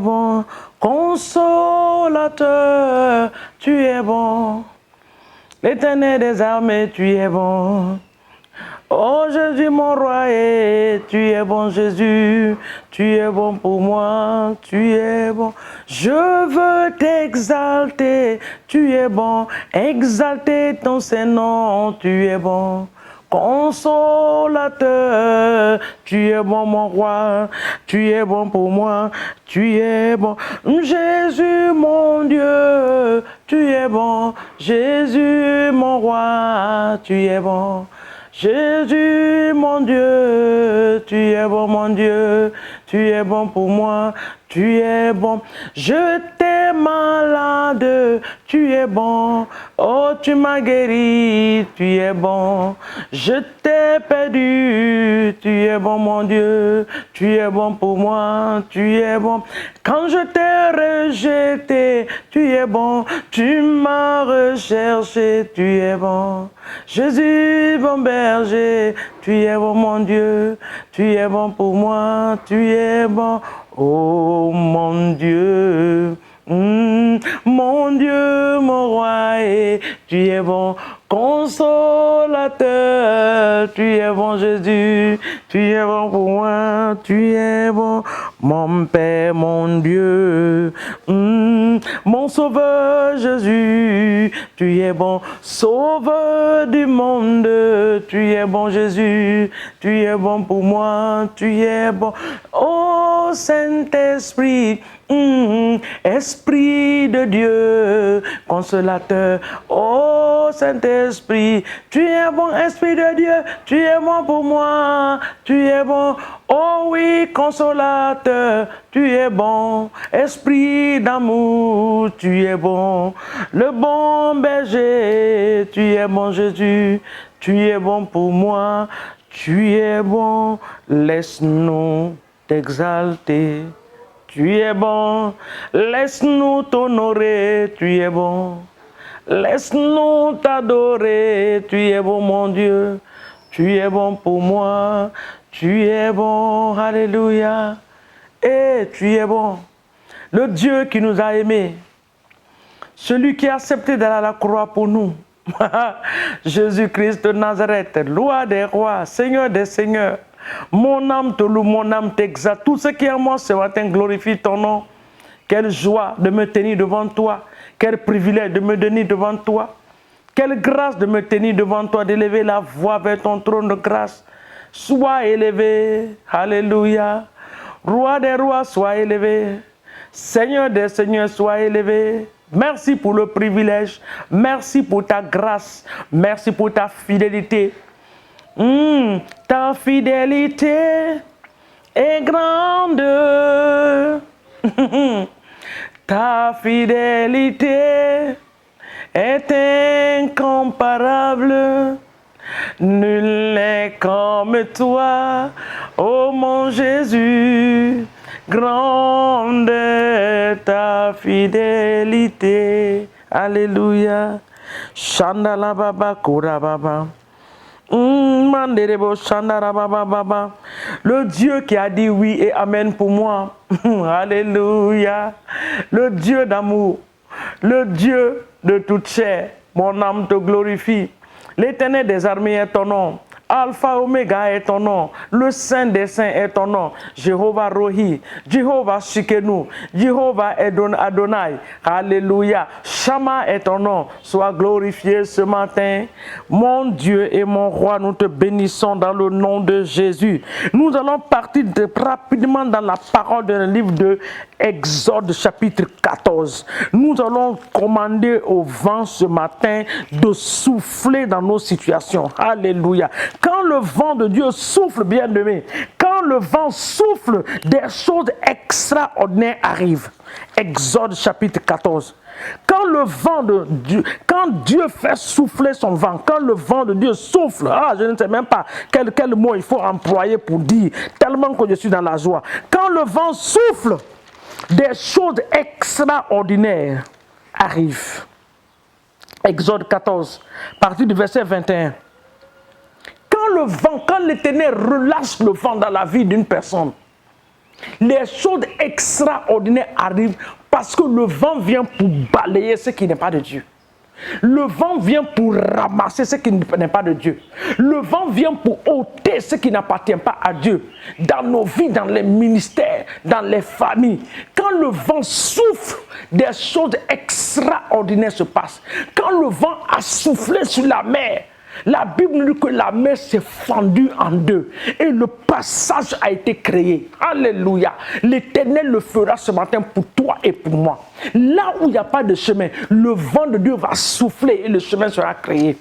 bon, consolateur, tu es bon. L'Éternel des armées, tu es bon. Oh Jésus mon roi, et tu es bon Jésus, tu es bon pour moi, tu es bon. Je veux t'exalter, tu es bon, exalter ton Saint-Nom, tu es bon. Consolateur, tu es bon mon roi, tu es bon pour moi, tu es bon. Jésus mon Dieu, tu es bon, Jésus mon roi, tu es bon. Jésus, mon Dieu, tu es bon, mon Dieu, tu es bon pour moi, tu es bon. Je t'ai malade, tu es bon. Oh, tu m'as guéri, tu es bon. Je t'ai perdu, tu es bon, mon Dieu, tu es bon pour moi, tu es bon. Quand je t'ai rejeté, tu es bon. Tu m'as recherché, tu es bon. Jésus, bon berger, tu es bon, mon Dieu, tu es bon pour moi, tu es bon. Oh, mon Dieu. Mon Dieu, mon roi, et tu es bon, consolateur, tu es bon Jésus, tu es bon pour moi, tu es bon, mon Père, mon Dieu, mon Sauveur Jésus, tu es bon, Sauveur du monde, tu es bon Jésus, tu es bon pour moi, tu es bon, oh Saint-Esprit, Esprit de Dieu, consolateur, oh Saint-Esprit, tu es bon, Esprit de Dieu, tu es bon pour moi, tu es bon, oh oui, consolateur, tu es bon, Esprit d'amour, tu es bon, le bon berger, tu es bon Jésus, tu es bon pour moi, tu es bon, laisse-nous t'exalter. Tu es bon, laisse-nous t'honorer, tu es bon. Laisse-nous t'adorer, tu es bon mon Dieu. Tu es bon pour moi, tu es bon, alléluia. Et tu es bon, le Dieu qui nous a aimés, celui qui a accepté d'aller à la croix pour nous. Jésus-Christ de Nazareth, roi des rois, Seigneur des seigneurs. Mon âme te loue, mon âme t'exalte. Tout ce qui est en moi ce matin glorifie ton nom. Quelle joie de me tenir devant toi. Quel privilège de me tenir devant toi. Quelle grâce de me tenir devant toi, d'élever la voix vers ton trône de grâce. Sois élevé. Alléluia. Roi des rois, sois élevé. Seigneur des seigneurs, sois élevé. Merci pour le privilège. Merci pour ta grâce. Merci pour ta fidélité. Ta fidélité est grande, ta fidélité est incomparable, nul n'est comme toi, ô mon Jésus, grande est ta fidélité, alléluia, Chandala Baba Kura Baba. Le Dieu qui a dit oui et amen pour moi. Alléluia. Le Dieu d'amour. Le Dieu de toute chair. Mon âme te glorifie. L'Éternel des armées est ton nom. Alpha Omega est ton nom. Le Saint des Saints est ton nom. Jéhovah Rohi. Jéhovah Shikenu. Jéhovah Adonai. Alléluia. Shama est ton nom. Sois glorifié ce matin. Mon Dieu et mon roi, nous te bénissons dans le nom de Jésus. Nous allons partir rapidement dans la parole d'un livre de Exode chapitre 14. Nous allons commander au vent ce matin de souffler dans nos situations. Alléluia. Quand le vent de Dieu souffle, bien-aimé, quand le vent souffle, des choses extraordinaires arrivent. Exode chapitre 14. Quand le vent de Dieu, quand Dieu fait souffler son vent, quand le vent de Dieu souffle, je ne sais même pas quel mot il faut employer pour dire, tellement que je suis dans la joie. Quand le vent souffle, des choses extraordinaires arrivent. Exode 14, partir du verset 21. Quand l'Éternel relâche le vent dans la vie d'une personne, Les choses extraordinaires arrivent parce que le vent vient pour balayer ce qui n'est pas de Dieu. Le vent vient pour ramasser ce qui n'est pas de Dieu. Le vent vient pour ôter ce qui n'appartient pas à Dieu. Dans nos vies, dans les ministères, dans les familles. Quand le vent souffle, des choses extraordinaires se passent. Quand le vent a soufflé sur la mer, la Bible dit que la mer s'est fendue en deux et le passage a été créé. Alléluia. L'Éternel le fera ce matin pour toi et pour moi. Là où il n'y a pas de chemin, le vent de Dieu va souffler et le chemin sera créé.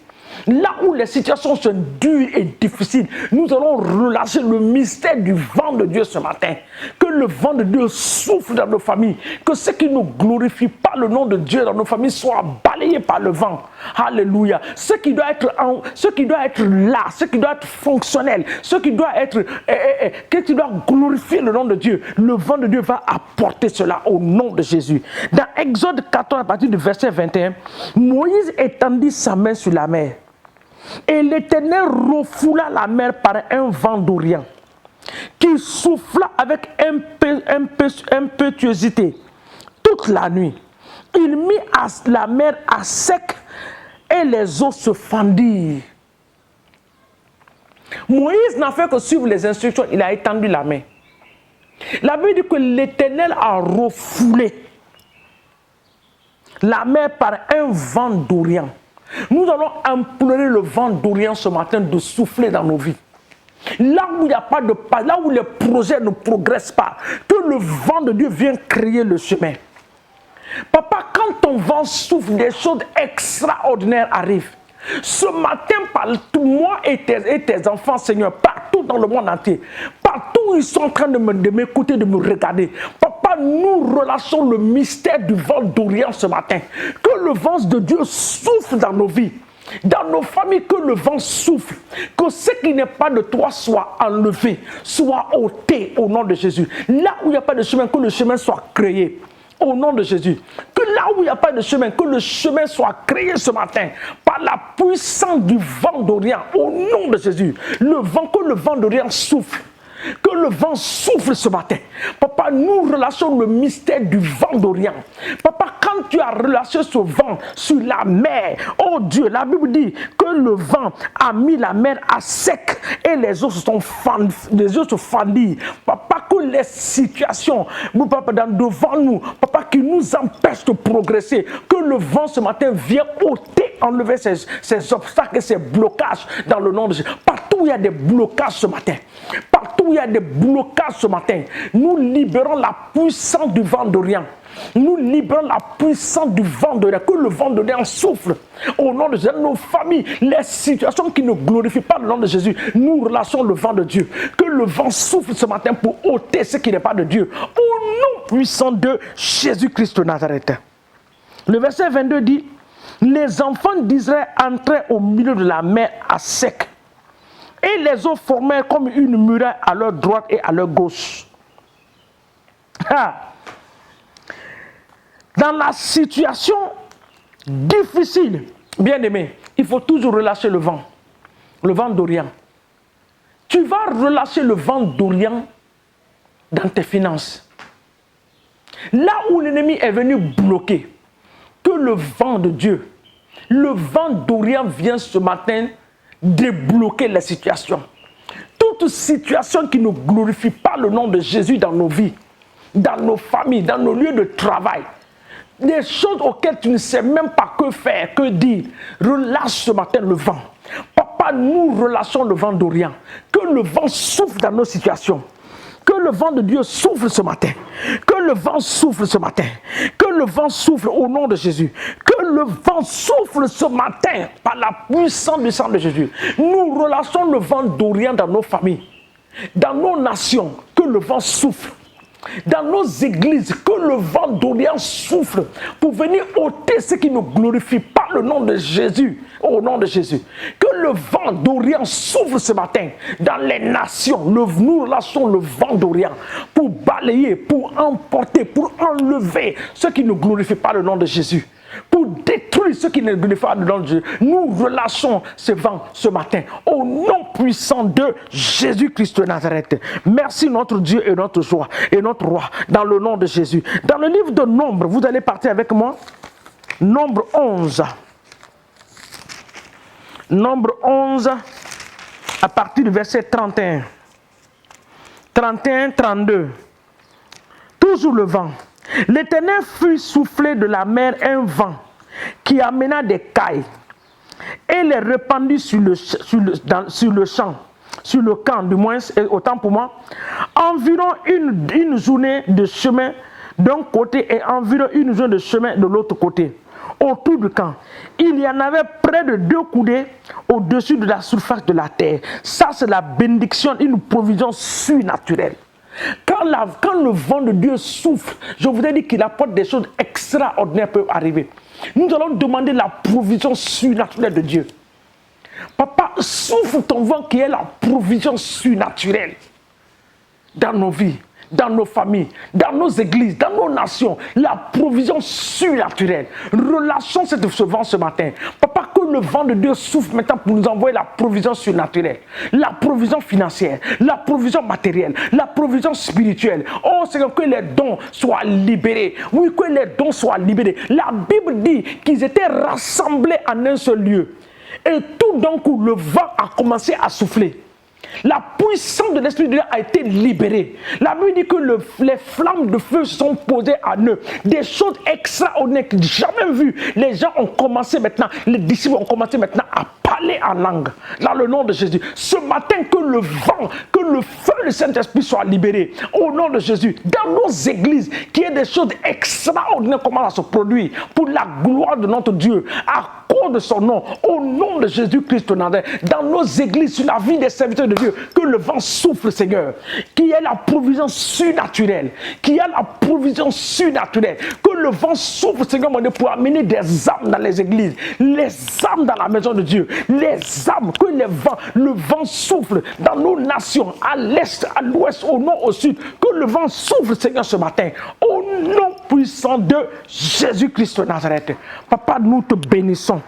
Là où les situations sont dures et difficiles, nous allons relâcher le mystère du vent de Dieu ce matin. Que le vent de Dieu souffle dans nos familles. Que ce qui ne glorifie pas le nom de Dieu dans nos familles soit balayé par le vent. Alléluia. Ce qui doit être là, ce qui doit être fonctionnel, ce qui doit être, qui doit glorifier le nom de Dieu, le vent de Dieu va apporter cela au nom de Jésus. Dans Exode 14, à partir du verset 21, Moïse étendit sa main sur la mer. Et l'Éternel refoula la mer par un vent d'Orient qui souffla avec impétuosité toute la nuit. Il mit la mer à sec et les eaux se fendirent. Moïse n'a fait que suivre les instructions, il a étendu la main. La Bible dit que l'Éternel a refoulé la mer par un vent d'Orient. Nous allons implorer le vent d'Orient ce matin de souffler dans nos vies. Là où il n'y a pas de pas, là où les projets ne progressent pas, que le vent de Dieu vienne créer le chemin. Papa, quand ton vent souffle, des choses extraordinaires arrivent. Ce matin, par moi et tes enfants, Seigneur, partout dans le monde entier, partout où ils sont en train de m'écouter, de me regarder, Papa, nous relâchons le mystère du vent d'Orient ce matin. Que le vent de Dieu souffle dans nos vies. Dans nos familles, que le vent souffle, que ce qui n'est pas de toi soit enlevé, soit ôté au nom de Jésus. Là où il n'y a pas de chemin, que le chemin soit créé. Au nom de Jésus. Que là où il n'y a pas de chemin, que le chemin soit créé ce matin par la puissance du vent d'Orient. Au nom de Jésus. Que le vent d'Orient souffle. Que le vent souffle ce matin. Papa, nous relâchons le mystère du vent d'Orient. Papa, quand tu as relâché ce vent sur la mer, oh Dieu, la Bible dit que le vent a mis la mer à sec et les eaux se fendirent. Papa, que les situations, papa, devant nous, papa, qui nous empêchent de progresser, que le vent ce matin vienne ôter, enlever ces obstacles et ces blocages dans le nom de Jésus. Partout où il y a des blocages ce matin, partout où il y a des blocages ce matin, nous libérons la puissance du vent d'Orient. Nous libérons la puissance du vent d'Orient. Que le vent d'Orient souffle au nom de Jésus. Nos familles, les situations qui ne glorifient pas le nom de Jésus, nous relâchons le vent de Dieu. Que le vent souffle ce matin pour ôter ce qui n'est pas de Dieu. Au nom puissant de Jésus-Christ de Nazareth. Le verset 22 dit: les enfants d'Israël entraient au milieu de la mer à sec. Et les eaux formèrent comme une muraille à leur droite et à leur gauche. Dans la situation difficile, bien aimé, il faut toujours relâcher le vent d'Orient. Tu vas relâcher le vent d'Orient dans tes finances. Là où l'ennemi est venu bloquer, que le vent de Dieu, le vent d'Orient vient ce matin débloquer les situations. Toute situation qui ne glorifie pas le nom de Jésus dans nos vies, dans nos familles, dans nos lieux de travail, des choses auxquelles tu ne sais même pas que faire, que dire, relâche ce matin le vent. Papa, nous relâchons le vent d'Orient. Que le vent souffle dans nos situations. Que le vent de Dieu souffle ce matin. Que le vent souffle ce matin. Que le vent souffle au nom de Jésus. Que le vent souffle ce matin par la puissance du sang de Jésus. Nous relâchons le vent d'Orient dans nos familles, dans nos nations. Que le vent souffle. Dans nos églises, que le vent d'Orient souffle pour venir ôter ce qui ne glorifie pas le nom de Jésus, au nom de Jésus. Que le vent d'Orient souffle ce matin dans les nations. Nous relâchons le vent d'Orient pour balayer, pour emporter, pour enlever ce qui ne glorifie pas le nom de Jésus. Pour détruire ce qui ne glorifie pas dans Dieu. Nous relâchons ce vent ce matin au nom puissant de Jésus-Christ de Nazareth. Merci notre Dieu et notre joie et notre roi dans le nom de Jésus. Dans le livre de Nombre, vous allez partir avec moi. Nombre 11. Nombre 11 à partir du verset 31. 31, 32. Toujours le vent. L'Éternel fit souffler de la mer un vent qui amena des cailles et les répandit sur le champ, sur le camp du moins, autant pour moi, environ une journée de chemin d'un côté et environ une journée de chemin de l'autre côté. Autour du camp, il y en avait près de 2 coudées au-dessus de la surface de la terre. Ça, c'est la bénédiction, une provision surnaturelle. Quand le vent de Dieu souffle, je voudrais dire qu'il apporte des choses extraordinaires peuvent arriver. Nous allons demander la provision surnaturelle de Dieu. Papa, souffle ton vent qui est la provision surnaturelle dans nos vies, dans nos familles, dans nos églises, dans nos nations, la provision surnaturelle. Relâchons ce vent ce matin. Papa, que le vent de Dieu souffle maintenant pour nous envoyer la provision surnaturelle, la provision financière, la provision matérielle, la provision spirituelle. Oh Seigneur, que les dons soient libérés. Oui, que les dons soient libérés. La Bible dit qu'ils étaient rassemblés en un seul lieu. Et tout d'un coup, le vent a commencé à souffler. La puissance de l'Esprit de Dieu a été libérée. La Bible dit que les flammes de feu se sont posées à eux. Des choses extraordinaires que jamais vues. Les gens ont commencé maintenant, les disciples ont commencé maintenant à parler en langue. Dans le nom de Jésus. Ce matin, que le vent, que le feu du Saint-Esprit soit libéré. Au nom de Jésus. Dans nos églises, qu'il y ait des choses extraordinaires comment à se produire pour la gloire de notre Dieu. À cause de son nom. Au nom de Jésus-Christ de Nazareth. Dans nos églises, sur la vie des serviteurs de Dieu, que le vent souffle, Seigneur, qu'il y ait la provision surnaturelle, qu'il y ait la provision surnaturelle, que le vent souffle, Seigneur, mon Dieu, pour amener des âmes dans les églises, les âmes dans la maison de Dieu, les âmes, que le vent souffle dans nos nations, à l'est, à l'ouest, au nord, au sud, que le vent souffle, Seigneur, ce matin, au nom puissant de Jésus-Christ de Nazareth. Papa, nous te bénissons.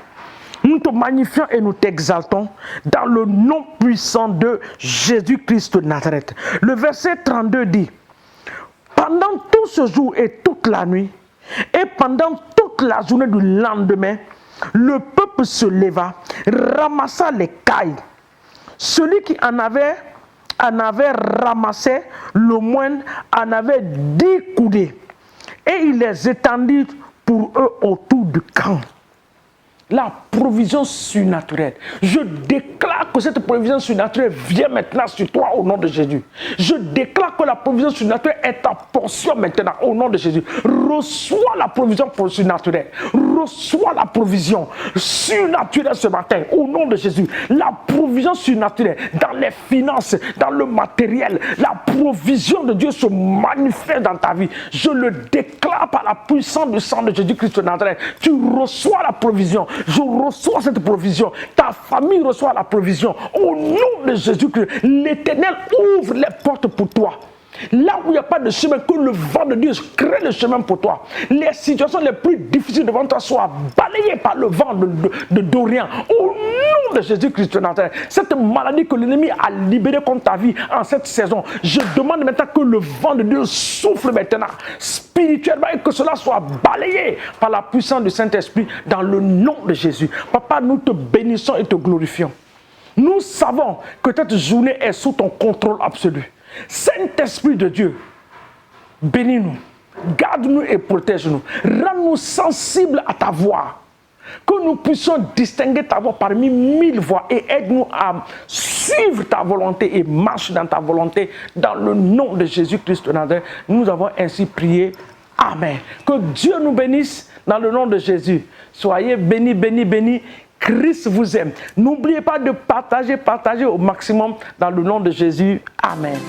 Nous te magnifions et nous t'exaltons dans le nom puissant de Jésus-Christ de Nazareth. Le verset 32 dit, pendant tout ce jour et toute la nuit, et pendant toute la journée du lendemain, le peuple se leva, ramassa les cailles. Celui qui en avait ramassé le moindre en avait 10 coudées, et il les étendit pour eux autour du camp. La provision surnaturelle. Je déclare que cette provision surnaturelle vient maintenant sur toi au nom de Jésus. Je déclare que la provision surnaturelle est ta portion maintenant au nom de Jésus. Reçois la provision surnaturelle. Reçois la provision surnaturelle ce matin au nom de Jésus. La provision surnaturelle dans les finances, dans le matériel. La provision de Dieu se manifeste dans ta vie. Je le déclare par la puissance du sang de Jésus-Christ de Nazareth. Tu reçois la provision. Je reçois cette provision. Ta famille reçoit la provision. Au nom de Jésus-Christ, l'Éternel ouvre les portes pour toi. Là où il n'y a pas de chemin, que le vent de Dieu crée le chemin pour toi. Les situations les plus difficiles devant toi soient balayées par le vent d'Orient. Au nom de Jésus-Christ de Nazareth, cette maladie que l'ennemi a libérée contre ta vie en cette saison, je demande maintenant que le vent de Dieu souffle maintenant spirituellement et que cela soit balayé par la puissance du Saint-Esprit dans le nom de Jésus. Papa, nous te bénissons et te glorifions. Nous savons que cette journée est sous ton contrôle absolu. Saint-Esprit de Dieu, bénis-nous, garde-nous et protège-nous. Rends-nous sensibles à ta voix. Que nous puissions distinguer ta voix parmi 1000 voix et aide-nous à suivre ta volonté et marcher dans ta volonté. Dans le nom de Jésus-Christ de Nazareth, nous avons ainsi prié. Amen. Que Dieu nous bénisse dans le nom de Jésus. Soyez bénis, bénis, bénis. Christ vous aime. N'oubliez pas de partager au maximum dans le nom de Jésus. Amen.